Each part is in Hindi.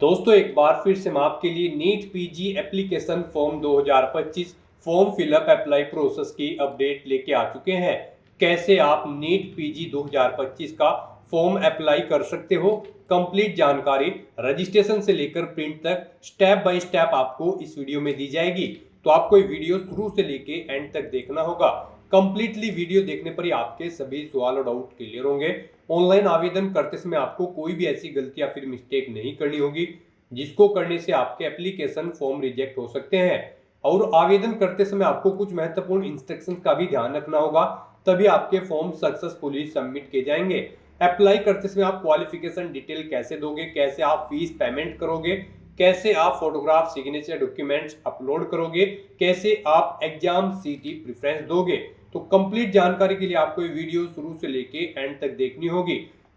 दोस्तों एक बार फिर से हम आपके लिए NEET PG application form 2025 form fill up apply process की अपडेट लेके आ चुके हैं। कैसे आप नीट पीजी 2025 का फॉर्म अप्लाई कर सकते हो, कंप्लीट जानकारी रजिस्ट्रेशन से लेकर प्रिंट तक स्टेप बाय स्टेप आपको इस वीडियो में दी जाएगी। तो आपको ये वीडियो शुरू से लेके एंड तक देखना होगा। कंप्लीटली वीडियो देखने पर ही आपके सभी सवाल और डाउट क्लियर होंगे। ऑनलाइन आवेदन करते समय आपको कोई भी ऐसी गलती या फिर मिस्टेक नहीं करनी होगी जिसको करने से आपके एप्लीकेशन फॉर्म रिजेक्ट हो सकते हैं। और आवेदन करते समय आपको कुछ महत्वपूर्ण इंस्ट्रक्शन का भी ध्यान रखना होगा, तभी आपके फॉर्म सक्सेसफुली सबमिट किए जाएंगे। अप्लाई करते समय आप क्वालिफिकेशन डिटेल कैसे दोगे, कैसे आप फीस पेमेंट करोगे, कैसे आप फोटोग्राफ सिग्नेचर डॉक्यूमेंट्स अपलोड करोगे, कैसे आप एग्जाम सीटी प्रेफरेंस दोगे। तो कंप्लीट जानकारी के लिए आपको ये वीडियो शुरू से लेके एंड तक देखनी होगी।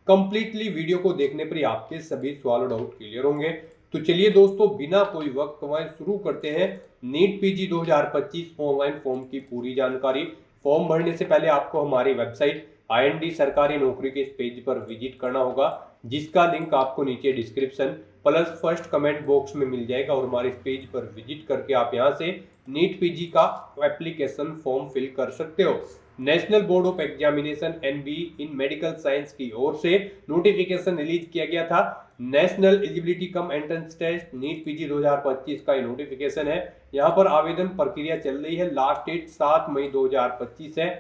कंप्लीटली वीडियो को देखने पर ही आपके सभी सवाल और डाउट क्लियर होंगे। तो चलिए दोस्तों बिना कोई वक्त गंवाए शुरू करते हैं नीट पीजी 2025 ऑनलाइन फॉर्म की पूरी जानकारी। फॉर्म भरने से पहले आपको हमारी वेबसाइट IND सरकारी नौकरी के इस पेज पर विजिट करना होगा, जिसका लिंक आपको नीचे description plus first comment box में मिल जाएगा। और हमारे इस पेज पर विजिट करके आप यहां से नीट पीजी का एप्लीकेशन फॉर्म फिल कर सकते हो। National board of examination NBE in medical science की ओर से नोटिफिकेशन रिलीज किया गया था। National eligibility cum entrance test NEET PG 2025 का ये नोटिफिकेशन है। यहाँ पर आवेदन प्रक्रिया चल रही है। लास्ट डेट 7 मई 2025 है।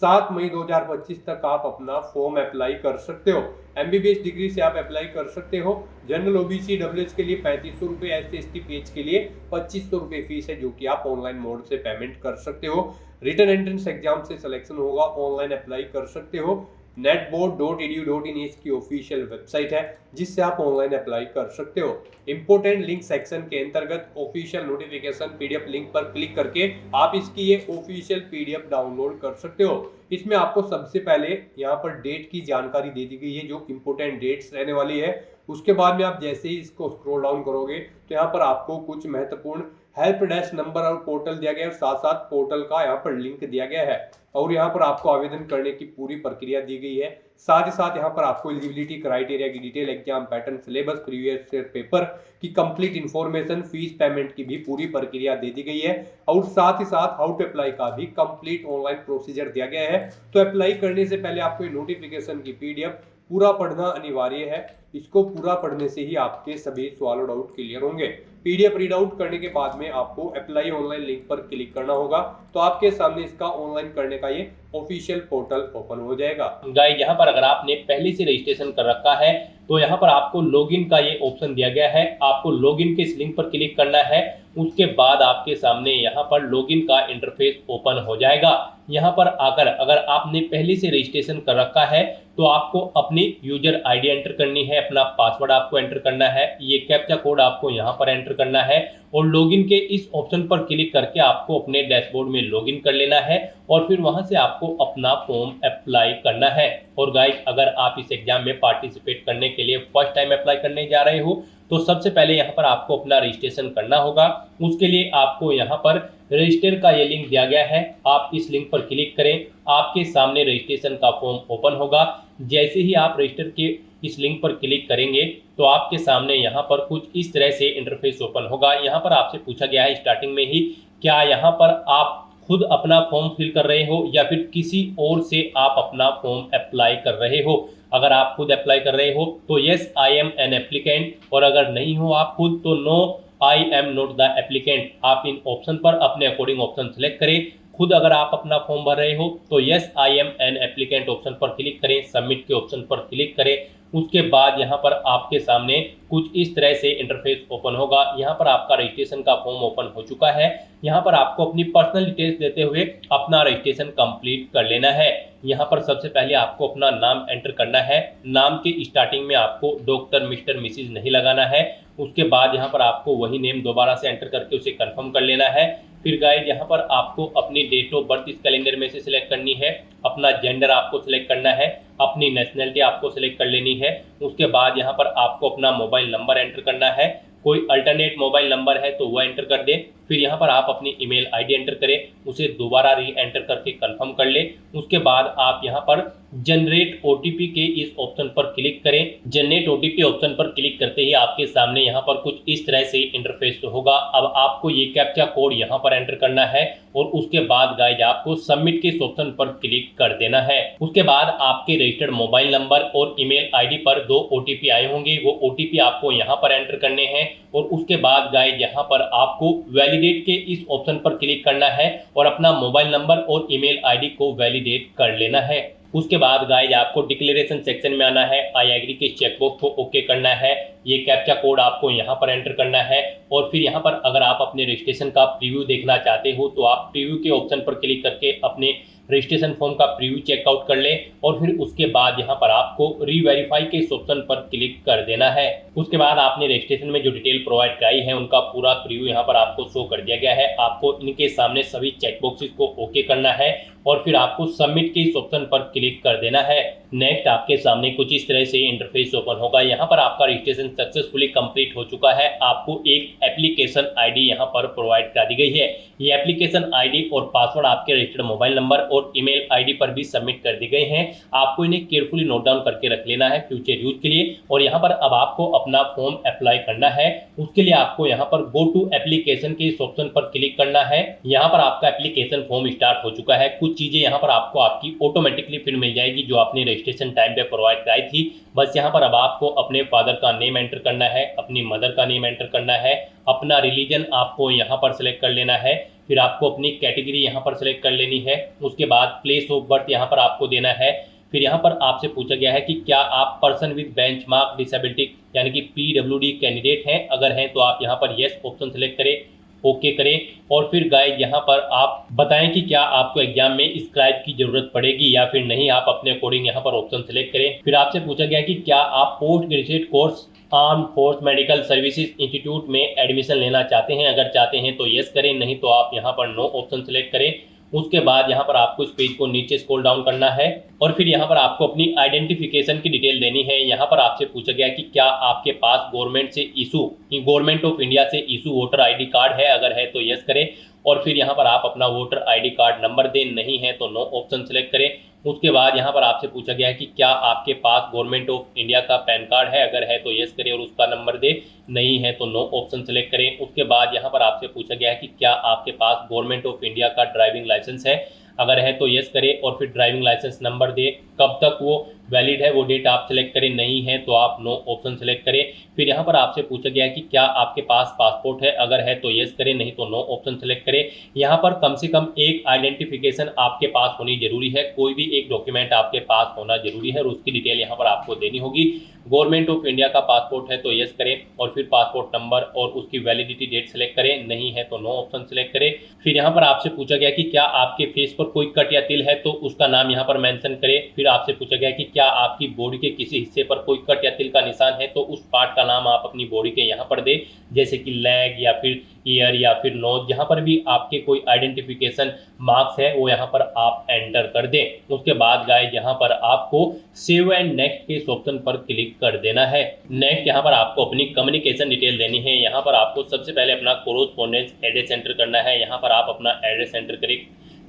7 मई 2025 तक आप अपना फॉर्म अप्लाई कर सकते हो। MBBS डिग्री से आप अप्लाई कर सकते हो। जनरल OBC WS के लिए 3500 रुपये, SC/ST PH के लिए 2500 रुपये फीस है, जो कि आप ऑनलाइन मोड से पेमेंट कर सकते हो। रिटन एंट्रेंस एग्जाम से सिलेक्शन होगा, ऑनलाइन अप्लाई कर सकते हो। netboard.edu.in इसकी ऑफिशियल वेबसाइट है, जिससे आप ऑनलाइन अप्लाई कर सकते हो। इंपोर्टेंट लिंक सेक्शन के अंतर्गत ऑफिशियल नोटिफिकेशन PDF लिंक पर क्लिक करके आप इसकी ये ऑफिशियल PDF डाउनलोड कर सकते हो। इसमें आपको सबसे पहले यहाँ पर डेट की जानकारी दे दी गई है, जो इंपोर्टेंट डेट्स रहने वाली है। उसके बाद में आप जैसे ही इसको स्क्रॉल डाउन करोगे तो यहाँ पर आपको कुछ महत्वपूर्ण हेल्प डेस्क नंबर और पोर्टल दिया गया है, और साथ साथ पोर्टल का यहाँ पर लिंक दिया गया है। और यहाँ पर आपको आवेदन करने की पूरी प्रक्रिया दी गई है। साथ ही साथ यहाँ पर आपको एलिजिबिलिटी क्राइटेरिया की detail, exam pattern, syllabus, previous paper की कंप्लीट इंफॉर्मेशन, फीस पेमेंट की भी पूरी प्रक्रिया दे दी गई है। और साथ ही साथ हाउ टू अप्लाई का भी कंप्लीट ऑनलाइन प्रोसीजर दिया गया है। तो अप्लाई करने से पहले आपको नोटिफिकेशन की PDF पूरा पढ़ना अनिवार्य है। इसको पूरा पढ़ने से ही आपके सभी सवाल और डाउट क्लियर होंगे। PDF रीड आउट करने के बाद में आपको अप्लाई ऑनलाइन लिंक पर क्लिक करना होगा, तो आपके सामने इसका ऑनलाइन करने का ये ऑफिशियल पोर्टल ओपन हो जाएगा। गाइस यहाँ पर अगर आपने पहले से रजिस्ट्रेशन कर रखा है तो यहाँ पर आपको लॉगिन का ये ऑप्शन दिया गया है। आपको लॉगिन के इस लिंक पर क्लिक करना है। उसके बाद आपके सामने यहाँ पर लॉगिन का इंटरफेस ओपन हो जाएगा। यहाँ पर आकर अगर आपने पहले से रजिस्ट्रेशन कर रखा है तो आपको अपनी यूजर ID एंटर करनी है, अपना पासवर्ड आपको एंटर करना है, ये कैप्चा कोड आपको यहाँ पर एंटर करना है और लॉगिन के इस ऑप्शन पर क्लिक करके आपको अपने डैशबोर्ड में लॉगिन कर लेना है और फिर वहां से आपको अपना फॉर्म अप्लाई करना है। और गाइस अगर आप इस एग्जाम में पार्टिसिपेट करने के लिए फर्स्ट टाइम अप्लाई करने जा रहे हो तो सबसे पहले यहाँ पर आपको अपना रजिस्ट्रेशन करना होगा। उसके लिए आपको यहाँ पर रजिस्टर का ये लिंक दिया गया है, आप इस लिंक पर क्लिक करें। आपके सामने रजिस्ट्रेशन का फॉर्म ओपन होगा। जैसे ही आप रजिस्टर के इस लिंक पर क्लिक करेंगे तो आपके सामने यहाँ पर कुछ इस तरह से इंटरफेस ओपन होगा। यहाँ पर आपसे पूछा गया है स्टार्टिंग में ही, क्या यहाँ पर आप खुद अपना फॉर्म फिल कर रहे हो या फिर किसी और से आप अपना फॉर्म अप्लाई कर रहे हो। अगर आप खुद अप्लाई कर रहे हो तो yes I am an applicant, और अगर नहीं हो आप खुद तो no I am not the applicant. आप इन ऑप्शन पर अपने अकॉर्डिंग ऑप्शन सेलेक्ट करें। खुद अगर आप अपना फॉर्म भर रहे हो तो yes I am an applicant option पर क्लिक करें, सबमिट के ऑप्शन पर क्लिक करें। उसके बाद यहाँ पर आपके सामने कुछ इस तरह से इंटरफेस ओपन होगा। यहाँ पर आपका रजिस्ट्रेशन का फॉर्म ओपन हो चुका है। यहाँ पर आपको अपनी पर्सनल डिटेल्स देते हुए अपना रजिस्ट्रेशन कंप्लीट कर लेना है। यहाँ पर सबसे पहले आपको अपना नाम एंटर करना है। नाम के स्टार्टिंग में आपको डॉक्टर, मिस्टर, मिसिज नहीं लगाना है। उसके बाद यहाँ पर आपको वही नेम दोबारा से एंटर करके उसे कंफर्म कर लेना है। फिर गाइस यहाँ पर आपको अपनी डेट ऑफ बर्थ इस कैलेंडर में से सिलेक्ट करनी है। अपना जेंडर आपको सिलेक्ट करना है। अपनी नेशनलिटी आपको सिलेक्ट कर लेनी है। उसके बाद यहाँ पर आपको अपना मोबाइल नंबर एंटर करना है। कोई अल्टरनेट मोबाइल नंबर है तो वो एंटर कर दें। फिर यहाँ पर आप अपनी ईमेल आईडी एंटर करें, उसे दोबारा री एंटर करके कंफर्म कर लें। उसके बाद आप यहाँ पर जनरेट ओटीपी के इस ऑप्शन पर क्लिक करें। जनरेट ओटीपी ऑप्शन पर क्लिक करते ही आपके सामने यहाँ पर कुछ इस तरह से इंटरफेस होगा। अब आपको ये कैप्चा कोड यहाँ पर एंटर करना है और उसके बाद गाइज आपको सबमिट के इस ऑप्शन पर क्लिक कर देना है। उसके बाद आपके रजिस्टर्ड मोबाइल नंबर और ईमेल आईडी पर 2 ओटीपी आए होंगे, वो ओटीपी आपको यहाँ पर एंटर करने हैं और उसके बाद गाइज यहाँ पर आपको वैलिडेट के इस ऑप्शन पर क्लिक करना है और अपना मोबाइल नंबर और ईमेल आईडी को वैलिडेट कर लेना है। उसके बाद गाइज आपको डिक्लेरेशन सेक्शन में आना है, आई एग्री के चेकबॉक्स को ओके करना है, ये कैप्चा कोड आपको यहाँ पर एंटर करना है और फिर यहाँ पर अगर आप अपने रजिस्ट्रेशन का प्रीव्यू देखना चाहते हो तो आप प्रीव्यू के ऑप्शन पर क्लिक करके अपने रजिस्ट्रेशन फॉर्म का प्रीव्यू चेकआउट कर लें और फिर उसके बाद यहाँ पर आपको रीवेरीफाई के इस ऑप्शन पर क्लिक कर देना है। उसके बाद आपने रजिस्ट्रेशन में जो डिटेल प्रोवाइड कराई है उनका पूरा प्रीव्यू यहाँ पर आपको शो कर दिया गया है। आपको इनके सामने सभी चेकबॉक्सेस को ओके करना है और फिर आपको सबमिट के इस ऑप्शन पर क्लिक कर देना है। नेक्स्ट आपके सामने कुछ इस तरह से इंटरफेस ओपन होगा। यहाँ पर आपका रजिस्ट्रेशन सक्सेसफुली कंप्लीट हो चुका है। आपको एक एप्लीकेशन आईडी यहाँ पर प्रोवाइड करा दी गई है। ये एप्लीकेशन आईडी और पासवर्ड आपके रजिस्टर्ड मोबाइल नंबर और ईमेल आईडी पर भी सबमिट कर दी गए हैं। आपको इन्हें केयरफुली नोट डाउन करके रख लेना है फ्यूचर यूज के लिए। और यहाँ पर अब आपको अपना फॉर्म अप्लाई करना है। उसके लिए आपको यहाँ पर गो टू एप्लीकेशन के इस ऑप्शन पर क्लिक करना है। यहाँ पर आपका एप्लीकेशन फॉर्म स्टार्ट हो चुका है। कुछ चीजें यहाँ पर आपको आपकी ऑटोमेटिकली फिर मिल जाएगी जो आपने रजिस्ट्रेशन टाइम पे प्रोवाइड कराई थी। बस यहाँ पर अब आपको अपने फादर का नेम एंटर करना है, अपनी मदर का नेम एंटर करना है, अपना रिलीजन आपको यहाँ पर सिलेक्ट कर लेना है, फिर आपको अपनी कैटेगरी यहाँ पर सिलेक्ट कर लेनी है। उसके बाद प्लेस ऑफ बर्थ यहाँ पर आपको देना है। फिर यहाँ पर आपसे पूछा गया है कि क्या आप पर्सन विद बेंचमार्क डिसेबिलिटी यानी कि पीडब्ल्यूडी कैंडिडेट हैं, अगर हैं तो आप यहाँ पर येस ऑप्शन सेलेक्ट करें, ओके करें और फिर गाइस यहाँ पर आप बताएं कि क्या आपको एग्जाम में स्क्राइब की जरूरत पड़ेगी या फिर नहीं। आप अपने अकॉर्डिंग यहाँ पर ऑप्शन सेलेक्ट करें। फिर आपसे पूछा गया कि क्या आप post graduate course arm force medical services institute में एडमिशन लेना चाहते हैं, अगर चाहते हैं तो यस करें, नहीं तो आप यहाँ पर नो ऑप्शन सेलेक्ट करें। उसके बाद यहाँ पर आपको इस पेज को नीचे स्क्रॉल डाउन करना है और फिर यहाँ पर आपको अपनी आइडेंटिफिकेशन की डिटेल देनी है। यहाँ पर आपसे पूछा गया कि क्या आपके पास गवर्नमेंट ऑफ इंडिया से इशू वोटर आईडी कार्ड है, अगर है तो यस करें और फिर यहाँ पर आप अपना वोटर आईडी कार्ड नंबर दें, नहीं है तो नो ऑप्शन सेलेक्ट करें। उसके बाद यहाँ पर आपसे पूछा गया है कि क्या आपके पास गवर्नमेंट ऑफ इंडिया का पैन कार्ड है, अगर है तो यस करें और उसका नंबर दे, नहीं है तो नो ऑप्शन सेलेक्ट करें। उसके बाद यहाँ पर आपसे पूछा गया है कि क्या आपके पास गवर्नमेंट ऑफ इंडिया का ड्राइविंग लाइसेंस है, अगर है तो यस करें और फिर ड्राइविंग लाइसेंस नंबर दे, कब तक वो वैलिड है वो डेट आप सेलेक्ट करें, नहीं है तो आप नो ऑप्शन सेलेक्ट करें। फिर यहाँ पर आपसे पूछा गया है कि क्या आपके पास पासपोर्ट है, अगर है तो यस करें, नहीं तो नो ऑप्शन सेलेक्ट करें। यहाँ पर कम से कम एक आइडेंटिफिकेशन आपके पास होनी जरूरी है, कोई भी एक डॉक्यूमेंट आपके पास होना जरूरी है और उसकी डिटेल यहाँ पर आपको देनी होगी। गवर्नमेंट ऑफ इंडिया का पासपोर्ट है तो यस करें और फिर पासपोर्ट नंबर और उसकी वैलिडिटी डेट सेलेक्ट करें, नहीं है तो नो ऑप्शन सेलेक्ट करें। फिर यहाँ पर आपसे पूछा गया कि क्या आपके फेस पर कोई कट या तिल है तो उसका नाम यहाँ पर मेंशन करें। फिर आपसे पूछा गया कि क्या आपकी बॉडी के किसी हिस्से पर कोई कट या तिल का निशान है तो उस पार्ट का नाम आप अपनी बॉडी के यहाँ पर दें, जैसे कि लेग या फिर ईयर या फिर नोज, जहाँ पर भी आपके कोई आइडेंटिफिकेशन मार्क्स है वो यहाँ पर आप एंटर कर दें। उसके बाद गाइस यहाँ पर आपको सेव एंड नेक्स्ट के इस ऑप्शन पर क्लिक कर देना है। नेक्स्ट यहाँ पर आपको अपनी कम्युनिकेशन डिटेल देनी है। यहाँ पर आपको सबसे पहले अपना कोरोस्पोंडेंस एड्रेस एंटर करना है। यहाँ पर आप अपना एड्रेस एंटर करें,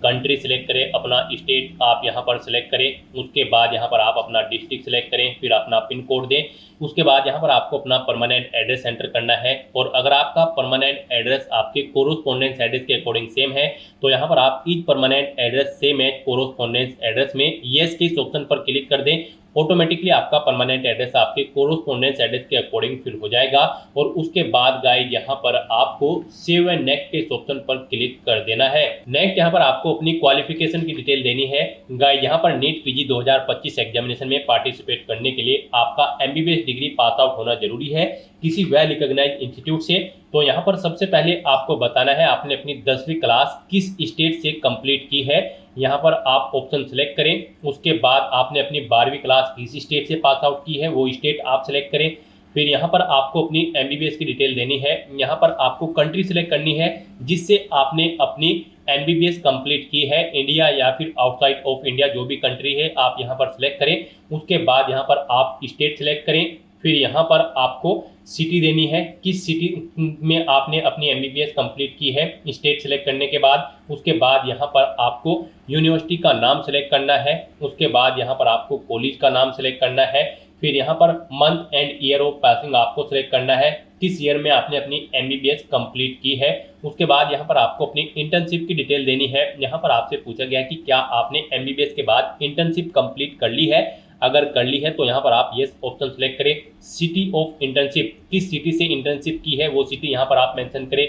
कंट्री सिलेक्ट करें, अपना स्टेट आप यहाँ पर सिलेक्ट करें। उसके बाद यहाँ पर आप अपना डिस्ट्रिक्ट सिलेक्ट करें, फिर अपना पिन कोड दें। उसके बाद यहाँ पर आपको अपना परमानेंट एड्रेस एंटर करना है और अगर आपका परमानेंट एड्रेस आपके कोरोस्पोंडेंस एड्रेस के अकॉर्डिंग सेम है तो यहाँ पर आप इस परमानेंट एड्रेस से मैच कोरोस्पोंडेंस एड्रेस में येस के इस ऑप्शन पर क्लिक कर दें। ऑटोमेटिकली आपका परमानेंट एड्रेस आपके कोरोस्पोंडेंस एड्रेस के अकॉर्डिंग फिल हो जाएगा और उसके बाद गाइस यहाँ पर आपको सेव एंड नेक्स्ट के इस ऑप्शन पर क्लिक कर देना है। नेक्स्ट यहाँ पर आपको अपनी क्वालिफिकेशन की डिटेल देनी है। गाइस यहाँ पर नीट पीजी 2025 एग्जामिनेशन में पार्टिसिपेट करने के लिए आपका एमबीबीएस डिग्री पास आउट होना जरूरी है किसी वेल रिकॉग्नाइज्ड इंस्टीट्यूट से। तो यहाँ पर सबसे पहले आपको बताना है आपने अपनी 10वीं क्लास किस स्टेट से कंप्लीट की है। यहाँ पर आप ऑप्शन सेलेक्ट करें। उसके बाद आपने अपनी 12वीं क्लास किस स्टेट से पास आउट की है वो स्टेट आप सेलेक्ट करें। फिर यहाँ पर आपको अपनी एमबीबीएस की डिटेल देनी है। यहाँ पर आपको कंट्री सिलेक्ट करनी है जिससे आपने अपनी एमबीबीएस कंप्लीट की है, इंडिया या फिर आउटसाइड ऑफ इंडिया जो भी कंट्री है आप यहाँ पर सिलेक्ट करें। उसके बाद यहाँ पर आप स्टेट सिलेक्ट करें। फिर यहाँ पर आपको सिटी देनी है, किस सिटी में आपने अपनी एमबीबीएस कंप्लीट की है, स्टेट सेलेक्ट करने के बाद उसके बाद यहाँ पर आपको यूनिवर्सिटी का नाम सेलेक्ट करना है, उसके बाद यहाँ पर आपको कॉलेज का नाम सेलेक्ट करना है, फिर यहाँ per month and year of passing आपको सेलेक्ट करना है, किस ईयर में आपने अपनी एमबीबीएस कंप्लीट की है। उसके बाद यहाँ पर आपको अपनी इंटर्नशिप की डिटेल देनी है। यहाँ पर आपसे पूछा गया कि क्या आपने एमबीबीएस के बाद इंटर्नशिप कंप्लीट कर ली है, अगर कर ली है तो यहाँ पर आप यस ऑप्शन सेलेक्ट करें। सिटी ऑफ इंटर्नशिप, किस सिटी से इंटर्नशिप की है वो सिटी यहाँ पर आप मेंशन करें।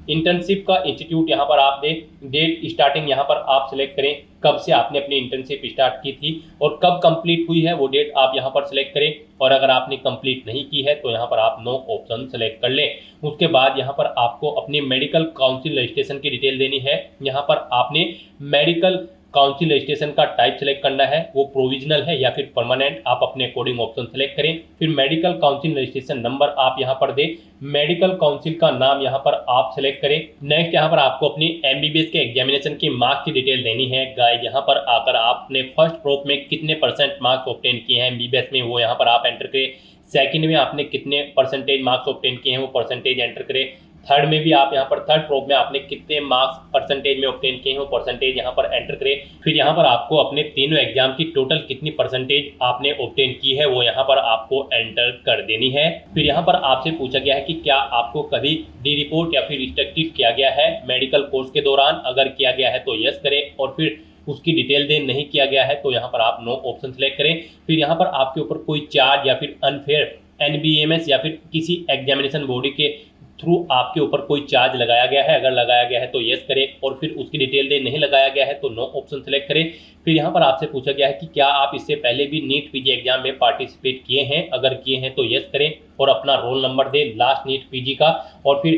इंटर्नशिप का इंस्टीट्यूट यहाँ पर आप दें, डेट स्टार्टिंग यहाँ पर आप सेलेक्ट करें, कब से आपने अपनी इंटर्नशिप स्टार्ट की थी और कब कंप्लीट हुई है वो डेट आप यहाँ पर सेलेक्ट करें। और अगर आपने कंप्लीट नहीं की है तो यहाँ पर आप नो ऑप्शन सेलेक्ट कर लें। उसके बाद यहाँ पर आपको अपनी मेडिकल काउंसिल रजिस्ट्रेशन की डिटेल देनी है। यहाँ पर आपने मेडिकल काउंसिल रजिस्ट्रेशन का टाइप सेलेक्ट करना है, वो प्रोविजनल है या फिर परमानेंट, आप अपने अकॉर्डिंग ऑप्शन सेलेक्ट करें। फिर मेडिकल काउंसिल रजिस्ट्रेशन नंबर आप यहाँ पर दें, मेडिकल काउंसिल का नाम यहाँ पर आप सेलेक्ट करें। नेक्स्ट यहाँ पर आपको अपनी एमबीबीएस के एग्जामिनेशन की मार्क्स की डिटेल देनी है। गाइस यहाँ पर आकर आपने फर्स्ट प्रोप में कितने % मार्क्स ऑब्टेन किए हैं एमबीबीएस में वो यहाँ पर आप एंटर करें। सेकंड में आपने कितने % मार्क्स ऑब्टेन किए हैं वो परसेंटेज एंटर करें। थर्ड में भी आप यहाँ पर थर्ड प्रोब में आपने कितने मार्क्स % में ऑब्टेन किए हैं वो परसेंटेज यहाँ पर एंटर करें। फिर यहाँ पर आपको अपने तीनों एग्जाम की टोटल कितनी % आपने ऑब्टेन की है वो यहाँ पर आपको एंटर कर देनी है। फिर यहाँ पर आपसे पूछा गया है कि क्या आपको कभी डी रिपोर्ट या फिर रिस्ट्रिक्टेड किया गया है मेडिकल कोर्स के दौरान, अगर किया गया है तो यस करें और फिर उसकी डिटेल दें, नहीं किया गया है तो यहाँ पर आप नो ऑप्शन सेलेक्ट करें। फिर यहाँ पर आपके ऊपर कोई चार्ज या फिर अनफेयर एनबीएमएस या फिर किसी एग्जामिनेशन बॉडी के थ्रू आपके ऊपर कोई चार्ज लगाया गया है, अगर लगाया गया है तो यस करें और फिर उसकी डिटेल दे, नहीं लगाया गया है तो नो ऑप्शन सेलेक्ट करें। फिर यहाँ पर आपसे पूछा गया है कि क्या आप इससे पहले भी नीट पीजी एग्जाम में पार्टिसिपेट किए हैं, अगर किए हैं तो यस करें और अपना रोल नंबर दें लास्ट नीट पीजी का और फिर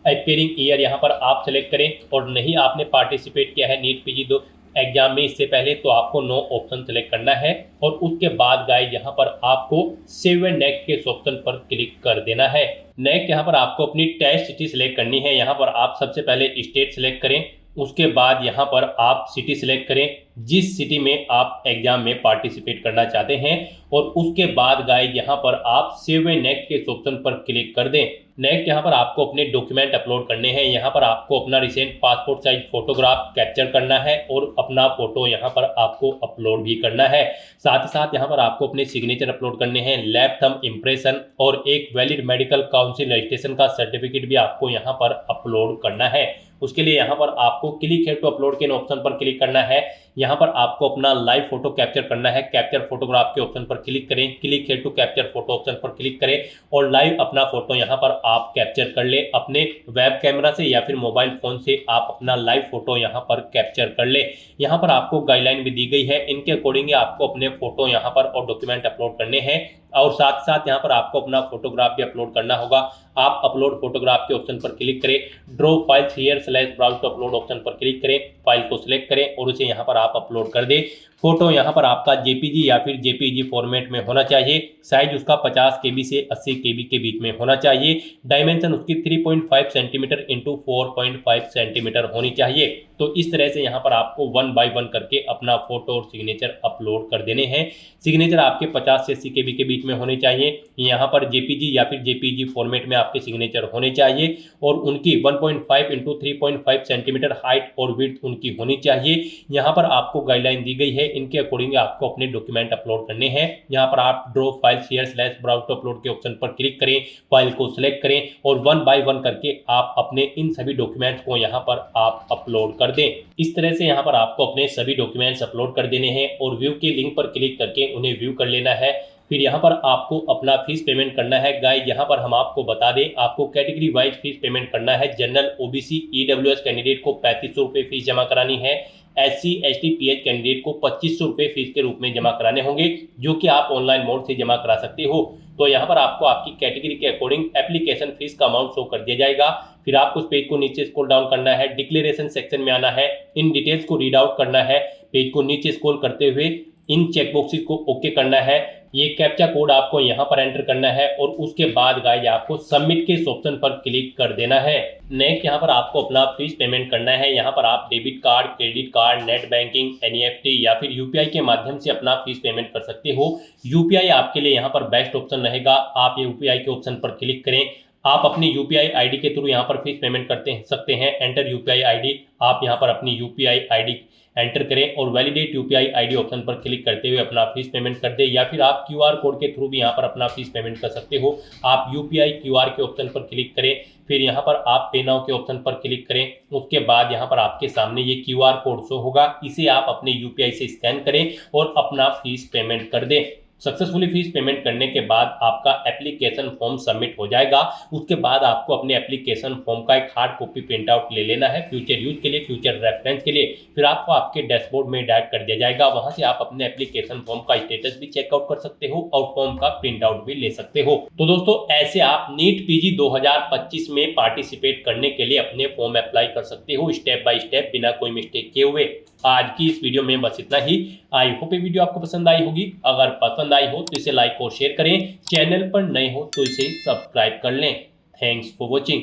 अपीयरिंग ईयर यहाँ पर आप सेलेक्ट करें। और नहीं आपने पार्टिसिपेट किया है नीट पीजी एग्जाम में इससे पहले तो आपको नो ऑप्शन सेलेक्ट करना है। और उसके बाद गाइस यहाँ पर आपको सेव एंड नेक्स्ट के ऑप्शन पर क्लिक कर देना है। नेक्स्ट यहाँ पर आपको अपनी टेस्ट सिटी सिलेक्ट करनी है। यहाँ पर आप सबसे पहले स्टेट सिलेक्ट करें, उसके बाद यहाँ पर आप सिटी सिलेक्ट करें जिस सिटी में आप एग्जाम में पार्टिसिपेट करना चाहते हैं और उसके बाद गाइस यहाँ पर आप सेव एंड नेक्स्ट के ऑप्शन पर क्लिक कर दें। नेक्स्ट यहाँ पर आपको अपने डॉक्यूमेंट अपलोड करने हैं। यहाँ पर आपको अपना recent passport size photograph capture करना है और अपना फोटो यहाँ पर आपको अपलोड भी करना है। साथ ही साथ यहाँ पर आपको अपने सिग्नेचर अपलोड करने हैं, लैब थंब इम्प्रेशन और एक वैलिड मेडिकल काउंसिल रजिस्ट्रेशन का सर्टिफिकेट भी आपको यहाँ पर अपलोड करना है। उसके लिए यहाँ पर आपको क्लिक है टू अपलोड के ऑप्शन पर क्लिक करना है। यहाँ पर आपको अपना लाइव फोटो कैप्चर करना है, कैप्चर फोटोग्राफ के ऑप्शन पर क्लिक करें, क्लिक है टू कैप्चर फोटो ऑप्शन पर क्लिक करें और लाइव अपना फोटो यहाँ पर आप कैप्चर कर ले। अपने वेब कैमरा से या फिर मोबाइल फोन से आप अपना लाइव फोटो यहाँ पर कैप्चर कर ले। यहाँ पर आपको गाइडलाइन भी दी गई है, इनके अकॉर्डिंग आपको अपने फोटो यहाँ पर और डॉक्यूमेंट अपलोड करने हैं और साथ साथ यहाँ पर आपको अपना फोटोग्राफ भी अपलोड करना होगा। आप अपलोड फोटोग्राफ के ऑप्शन पर क्लिक करें, draw file here / browse to upload option पर क्लिक करें, फाइल को सिलेक्ट करें और उसे यहाँ पर आप अपलोड कर दें। फोटो यहाँ पर आपका जेपीजी या फिर जेपीजी फॉर्मेट में होना चाहिए, साइज उसका 50 KB से 80 KB के बीच में होना चाहिए, डायमेंशन उसकी 3.5 सेंटीमीटर इंटू 4.5 सेंटीमीटर होनी चाहिए। तो इस तरह से यहाँ पर आपको 1 बाय 1 करके अपना फोटो और सिग्नेचर अपलोड कर देने हैं। सिग्नेचर आपके 50 से 80 KB के बीच में होने चाहिए। यहाँ पर जेपीजी या फिर जेपीजी फॉर्मेट में आपके सिग्नेचर होने चाहिए और उनकी 1.5 इंटू 3.5 सेंटीमीटर हाइट और विड्थ उनकी होनी चाहिए। यहाँ पर आपको गाइडलाइन दी गई है, इनके अकॉर्डिंग आपको अपने डॉक्यूमेंट अपलोड करने हैं। यहाँ पर आप draw file share / browse to upload के ऑप्शन पर क्लिक करें, फाइल को सिलेक्ट करें और 1 बाय 1 करके आप अपने इन सभी डॉक्यूमेंट्स को यहाँ पर आप अपलोड कर दें। इस तरह से यहाँ पर आपको अपने सभी डॉक्यूमेंट्स अपलोड कर देने हैं और व्यू के लिंक पर क्लिक करके उन्हें व्यू कर लेना है। फिर यहाँ पर आपको अपना फीस पेमेंट करना है। गाइस यहाँ पर हम आपको बता दें, आपको कैटेगरी वाइज फीस पेमेंट करना है। जनरल ओबीसी ईडब्ल्यूएस कैंडिडेट को 3500 रुपये फीस जमा करानी है। SC ST PH कैंडिडेट को 2500 रुपये फीस के रूप में जमा कराने होंगे, जो कि आप ऑनलाइन मोड से जमा करा सकते हो। तो यहाँ पर आपको आपकी कैटेगरी के अकॉर्डिंग एप्लीकेशन फीस का अमाउंट शो कर दिया जाएगा। फिर आपको उस पेज को नीचे स्क्रॉल डाउन करना है, डिक्लेरेशन सेक्शन में आना है, इन डिटेल्स को रीड आउट करना है, पेज को नीचे स्क्रॉल करते हुए इन चेकबॉक्सेस को ओके करना है। ये कैप्चा कोड आपको यहाँ पर एंटर करना है और उसके बाद गाइज आपको सबमिट के इस ऑप्शन पर क्लिक कर देना है। नेक्स्ट यहाँ पर आपको अपना फीस पेमेंट करना है। यहाँ पर आप debit card, credit card, net banking, NEFT या फिर यूपीआई के माध्यम से अपना फीस पेमेंट कर सकते हो। यूपीआई आपके लिए यहाँ पर बेस्ट ऑप्शन रहेगा। आप ये यूपीआई के ऑप्शन पर क्लिक करें। आप अपनी यूपीआई आईडी के थ्रू यहाँ पर फीस पेमेंट करते सकते हैं। एंटर यूपीआई आईडी, आप यहाँ पर अपनी यूपीआई आईडी एंटर करें और वैलिडेट यूपीआई आईडी ऑप्शन पर क्लिक करते हुए अपना फीस पेमेंट कर दें, या फिर आप क्यूआर कोड के थ्रू भी यहाँ पर अपना फीस पेमेंट कर सकते हो। आप यूपीआई क्यूआर के ऑप्शन पर क्लिक करें, फिर यहाँ पर आप पे नाउ के ऑप्शन पर क्लिक करें। उसके बाद यहाँ पर आपके सामने ये क्यूआर कोड शो होगा, इसे आप अपने यूपीआई से स्कैन करें और अपना फीस पेमेंट कर दें। सक्सेसफुली फीस पेमेंट करने के बाद आपका एप्लीकेशन फॉर्म सबमिट हो जाएगा। उसके बाद आपको अपने एप्लीकेशन फॉर्म का एक हार्ड कॉपी प्रिंट आउट ले लेना है फ्यूचर यूज के लिए, फ्यूचर रेफरेंस के लिए। फिर आपको आपके डैशबोर्ड में डायरेक्ट कर दिया जाएगा। वहां से आप अपने एप्लीकेशन फॉर्म का स्टेटस भी चेकआउट कर सकते हो और फॉर्म का प्रिंट आउट भी ले सकते हो। तो दोस्तों, ऐसे आप नीट पीजी 2025 में पार्टिसिपेट करने के लिए अपने फॉर्म अप्लाई कर सकते हो स्टेप बाय स्टेप, बिना कोई मिस्टेक किए हुए। आज की इस वीडियो में बस इतना ही। आई होप ये वीडियो आपको पसंद आई होगी। अगर पसंद आई हो तो इसे लाइक और शेयर करें। चैनल पर नए हो तो इसे सब्सक्राइब कर लें। Thanks for watching.